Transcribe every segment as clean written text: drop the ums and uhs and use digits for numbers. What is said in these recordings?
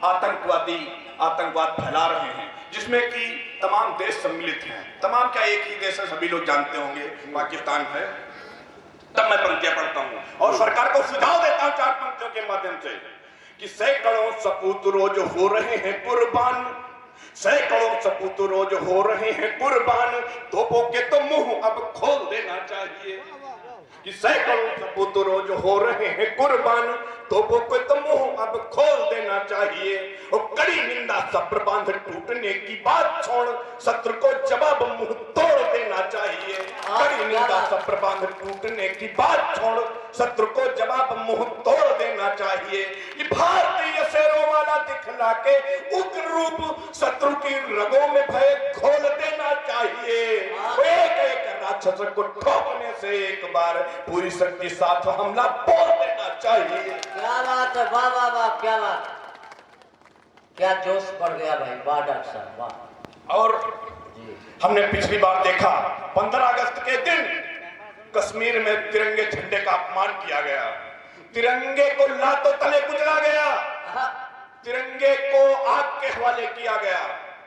आतंकवाद फैला रहे हैं, जिसमें कि तमाम देश सम्मिलित हैं। तमाम क्या, एक ही देश है, सभी लोग जानते होंगे, पाकिस्तान है। तब मैं पंक्तियां पढ़ता हूं और सरकार को सुझाव देता हूं 4 पंक्तियों के माध्यम से कि सैकड़ों सपूत रोज हो रहे हैं कुर्बान, सैकड़ों सपूत रोज हो रहे हैं कुर्बान, तोपों के तो मुंह अब खोल देना चाहिए। कि सैकड़ों सपूत रोज हो रहे हैं कुर्बान, तोपों के तो मुंह अब खोल देना चाहिए। और कड़ी निंदा सब्र बांध टूटने की बात छोड़, शत्रु को जवाब मुंह तोड़ देना चाहिए। कड़ी निंदा सब्र बांध टूटने की बात छोड़, शत्रु को जवाब मुंह तोड़ देना चाहिए। ये भारतीय शेरों वाला दिखला के उग्र रूप शत्रु की रगों में भय खोल देना चाहिए। एक एक राक्षस को ठोकने से एक बार पूरी शक्ति साथ हमला बोल देना चाहिए। क्या बात है, वाह वाह वाह, क्या बात, क्या जोश बढ़ गया भाई, वाह डॉक्टर साहब वाह। और हमने पिछली बार देखा 15 अगस्त के दिन कश्मीर में तिरंगे झंडे का अपमान किया गया, तिरंगे को लातों तले कुचला गया, तिरंगे को आग के हवाले किया गया।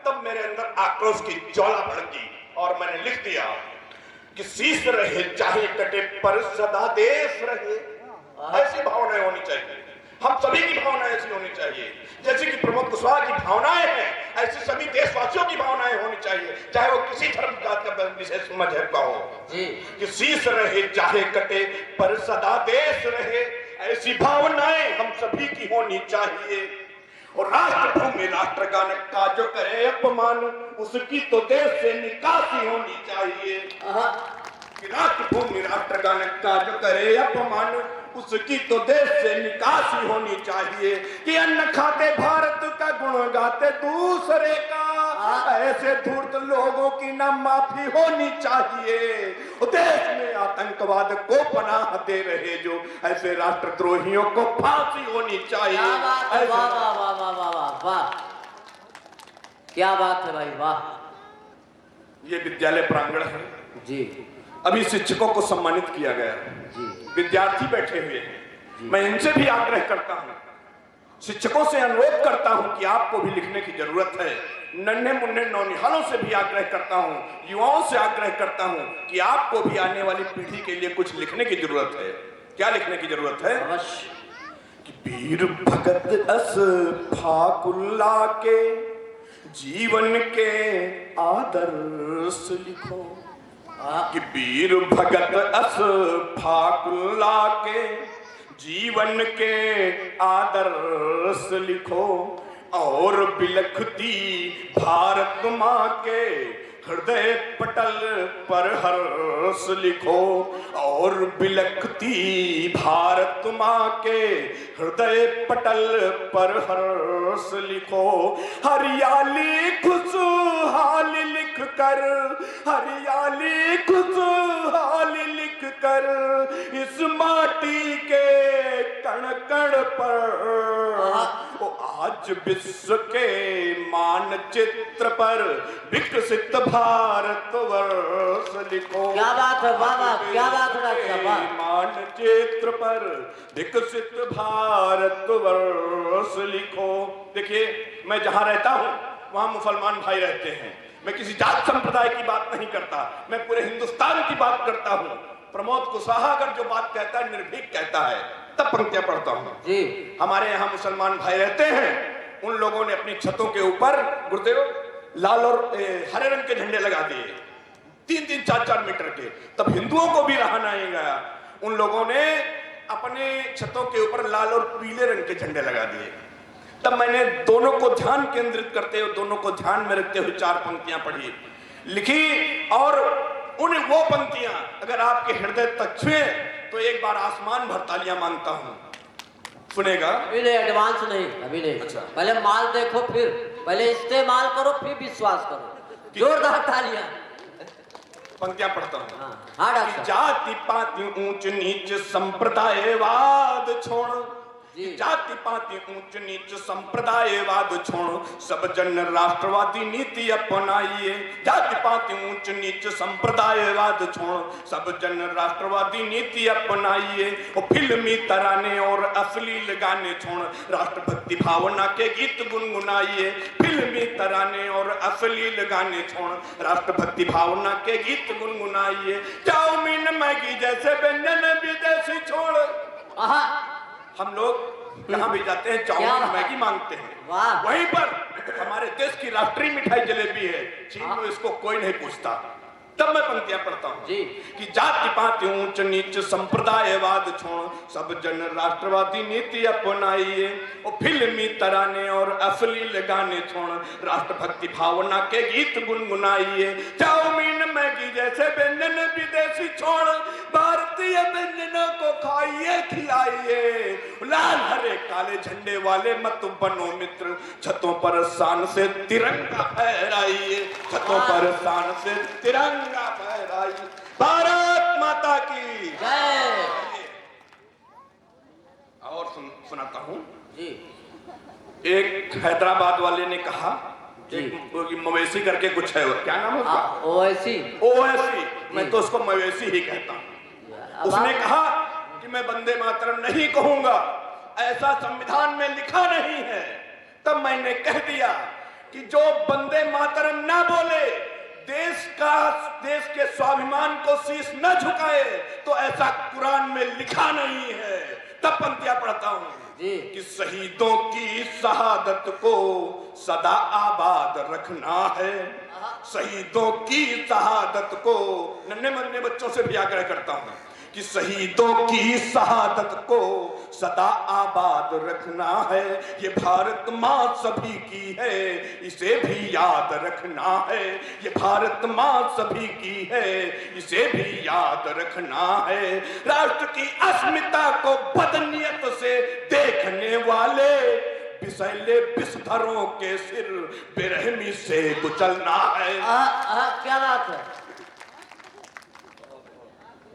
तब मेरे अंदर आक्रोश की ज्वाला भड़की और मैंने लिख दिया कि शीश रहे चाहे कटे पर सदा देश रहे। ऐसी भावनाएं होनी चाहिए, हम सभी की भावनाएं ऐसी होनी चाहिए। जैसे कि प्रमोद कुशवाहा की भावनाएं हैं, ऐसी सभी देशवासियों की भावनाएं होनी चाहिए, चाहे वो किसी धर्म जात का विशेष मजहब का हो जी। कि शीश रहे चाहे कटे पर सदा देश रहे, ऐसी भावनाएं हम सभी की होनी चाहिए। और राष्ट्रभूमि राष्ट्रगान का जो करे अपमान, उसकी तो देश से निकासी होनी चाहिए। कि राष्ट्रभूमि राष्ट्रगान का जो करे अपमान, उसकी तो देश से निकासी होनी चाहिए। कि अन्न खाते भारत का गुण गाते दूसरे का, ऐसे धूर्त लोगों की ना माफी होनी चाहिए। देश में आतंकवाद को पनाह दे रहे जो ऐसे राष्ट्रद्रोहियों को फांसी होनी चाहिए। वाह वाह वाह वाह वाह वाह वाह, क्या बात है भाई वाह। ये विद्यालय प्रांगण है जी, अभी शिक्षकों को सम्मानित किया गया जी, विद्यार्थी बैठे हुए हैं। मैं इनसे भी आग्रह करता हूं, शिक्षकों से अनुरोध करता हूं कि आपको भी लिखने की जरूरत है। नन्हे मुन्ने नौनिहालों से भी आग्रह करता हूं, युवाओं से आग्रह करता हूं कि आपको भी आने वाली पीढ़ी के लिए कुछ लिखने की जरूरत है। क्या लिखने की जरूरत है? कि वीर भगत अस फाकुल्ला के जीवन के आदर्श लिखो। कि वीर भगत अस फाकुल्ला के जीवन के आदर्श लिखो, और बिलखती भारत माँ के हृदय पटल पर हर्ष लिखो। और बिलखती भारत माँ के हृदय पटल पर हर्ष लिखो। हरियाली खुशहाली लिख कर, हरियाली खुशहाली लिख कर, इस माटी के कण कण पर आज विश्व के मानचित्र पर विकसित भारत वर्ष लिखो। क्या बात है, वाह वाह, क्या बात है, मानचित्र पर विकसित भारत वर्ष लिखो। देखिए, मैं जहां रहता हूं वहां मुसलमान भाई रहते हैं। मैं किसी जात संप्रदाय की बात नहीं करता, मैं पूरे हिंदुस्तान की बात करता हूं। प्रमोद कुशवाहा अगर जो बात कहता है निर्भीक कहता है, तब पंक्तियां पढ़ता हूं जी। हमारे यहाँ मुसलमान भाई रहते हैं, उन लोगों ने अपनी छतों के ऊपर गुरुदेव लाल और हरे रंग के झंडे लगा दिए, 3-3, 4-4 मीटर के। तब हिंदुओं को भी रहा नहीं गया, उन लोगों ने अपने छतों के ऊपर लाल और पीले रंग के झंडे लगा दिए। तब मैंने दोनों को ध्यान केंद्रित करते हुए, दोनों को ध्यान में रखते हुए 4 पंक्तियां पढ़ी, लिखी। और उन वो पंक्तियां अगर आपके हृदय तक छुए तो एक बार आसमान भर तालियां मांगता हूं। सुनेगा? अभी नहीं, एडवांस नहीं, अभी नहीं। अच्छा, पहले माल देखो, फिर पहले इस्तेमाल करो, फिर विश्वास करो। जोरदार तालियां। पंक्तियां पढ़ता हूं। हाँ डॉक्टर। जाति पाति ऊंच नीच संप्रदायवाद छोड़, जी। जाति पाति ऊंच नीच संप्रदायवाद छोड़ सब जन राष्ट्रवादी नीति अपनाइए। जाति पाति ऊंच नीच संप्रदायवाद छोड़ सब जन राष्ट्रवादी नीति अपनाइए। और फिल्मी तराने और अश्लील गाने छोड़ राष्ट्रभक्ति भावना के गीत गुनगुनाइए। फिल्मी तराने और अश्लील गाने छोड़ राष्ट्रभक्ति भावना के गीत गुनगुनाइए। चाउमीन मैगी जैसे व्यंजन विदेशी छोड़। हम लोग कहाँ भी जाते हैं चाउमीन मैगी मांगते हैं, वाह। वहीं पर हमारे देश की राष्ट्रीय मिठाई जलेबी है, चीन में इसको कोई नहीं पूछता। तब मैं पंक्तियां पढ़ता हूँ जी। कि जाति पाति ऊंच नीच संप्रदायवाद छोड़ सब जन राष्ट्रवादी नीति अपनाइए। और फिल्मी तराने और अश्लील गाने छोड़ राष्ट्रभक्ति भावना के गीत गुनगुनाइए। चाउमीन मैगी जैसे व्यंजन विदेशी छोड़ भारतीय व्यंजनों को खाइए खिलाइए। लाल हरे काले झंडे वाले मत बनो मित्र, छतों पर शान से तिरंगा फहराइए। छतों पर शान से तिरंगा फहराइए। भारत माता की जय। और सुनाता हूँ जी। एक हैदराबाद वाले ने कहा जी। एक मवेशी करके कुछ है, क्या नाम है उसका? ओवैसी। ओवैसी, मैं तो उसको मवेशी ही कहता हूँ। उसने कहा कि मैं वंदे मातरम नहीं कहूंगा, ऐसा संविधान में लिखा नहीं है। तब मैंने कह दिया कि जो वंदे मातरम ना बोले, देश के स्वाभिमान को शीश न झुकाए, तो ऐसा कुरान में लिखा नहीं है। तब पंक्तियां पढ़ता हूं कि शहीदों की शहादत को सदा आबाद रखना है। शहीदों की शहादत को, नन्हे मुन्ने बच्चों से भी आग्रह करता हूं कि शहीदों की शहादत को सदा आबाद रखना है। ये भारत माँ सभी की है, इसे भी याद रखना है। ये भारत माँ सभी की है, इसे भी याद रखना है। राष्ट्र की अस्मिता को बदनीयत से देखने वाले विषैले विषधरों के सिर बेरहमी से कुचलना है। क्या बात है,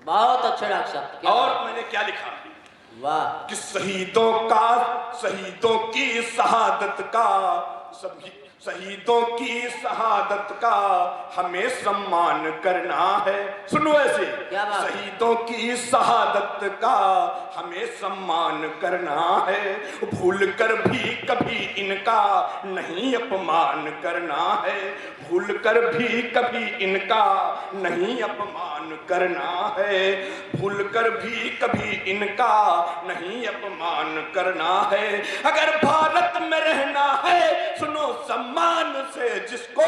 बहुत अच्छे डॉक्टर साहब। और मैंने क्या लिखा? वाह। कि शहीदों की शहादत का, शहीदों की शहादत का हमें सम्मान करना है। सुनो ऐसे, शहीदों की शहादत का हमें सम्मान करना है। भूल कर भी कभी इनका नहीं अपमान करना है। भूल कर भी कभी इनका नहीं अपमान करना है। भूल कर भी कभी इनका नहीं अपमान करना है। अगर भारत में रहना है, सुनो सम्मान से जिसको,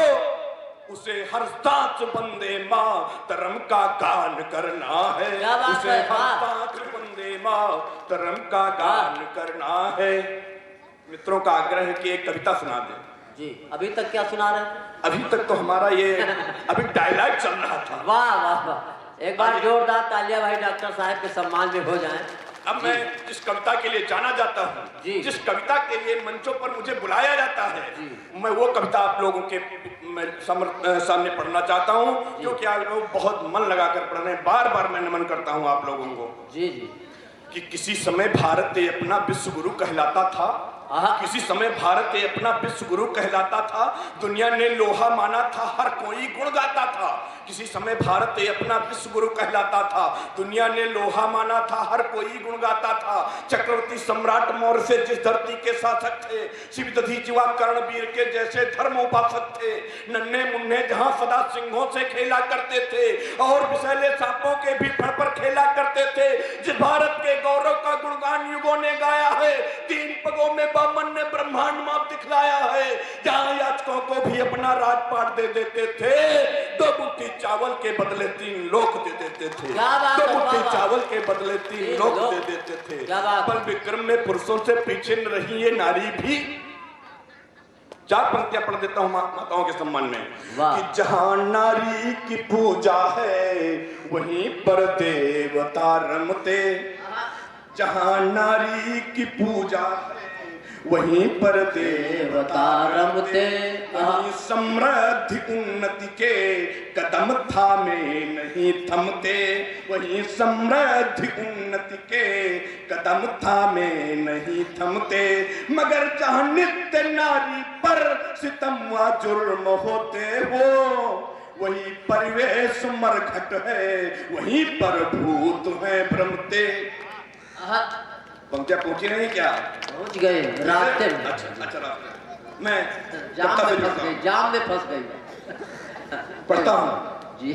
उसे हर सांस वंदे मातरम का गान करना है। उसे हर सांस वंदे मातरम का गान करना है। मित्रों का आग्रह है कि एक कविता सुना दे। जी। अभी तक क्या सुना रहे हैं? अभी तक तो हमारा ये अभी डायलॉग चल रहा था। वाह वाह वाह, एक बार जोरदार तालियां भाई डॉक्टर साहब के सम्मान में हो जाएं। अब मैं जिस कविता के लिए जाना जाता हूँ, जिस कविता के लिए मंचों पर मुझे बुलाया जाता है, मैं वो कविता आप लोगों के सामने पढ़ना चाहता हूँ, क्योंकि आप लोग बहुत मन लगाकर पढ़ रहे हैं। बार बार मैं नमन करता हूँ आप लोगों को। जी जी। कि किसी समय भारत अपना विश्व गुरु कहलाता था। किसी समय भारत अपना विश्व गुरु कहलाता था। दुनिया ने लोहा माना था, हर कोई गुण गाता था। किसी समय भारत अपना विश्व गुरु कहलाता था। दुनिया ने लोहा माना था, हर कोई गुण गाता था। चक्रवर्ती सम्राट मौर्य से जिस धरती के शासक थे, शिव दधीचि व कर्णवीर के जैसे धर्म उपासक थे। नन्हे मुन्ने जहां सदा सिंहों से खेला करते थे और विषैले सांपों के भी फड़ पर खेला करते थे। जिस भारत के गौरव का गुणगान युगों ने गाया है, 3 पगों में बामन ने ब्रह्मांड माप दिखलाया है। जहां याचकों को भी अपना राजपाट दे देते थे, 2 मुट्ठी चावल के बदले 3 लोक दे देते थे। 2 मुट्ठी चावल के बदले 3 लोक दे देते थे। बल विक्रम में पुरुषों से पीछे न रही ये नारी भी। 4 पंक्तियां पढ़ देता हूं माताओं के सम्मान में कि जहां नारी की पूजा है, वहीं पर देवता रमते। जहां नारी की पूजा है, वहीं पर देवता रमते, वहीं समृद्धि उन्नति के कदम थामे नहीं थमते, वहीं समृद्धि उन्नति के कदम थामे नहीं थमते, मगर जहां नित्य नारी पर सितम व जुर्म होते हो, वही परिवेश मरघट है, वहीं पर भूत हैं भ्रमते। पंक्तियां पहुंची नहीं क्या? पहुंच गए रास्ते में। अच्छा रास्ते मैं जाम में फंस गई, जाम में फंस गई। पढ़ता हूँ जी।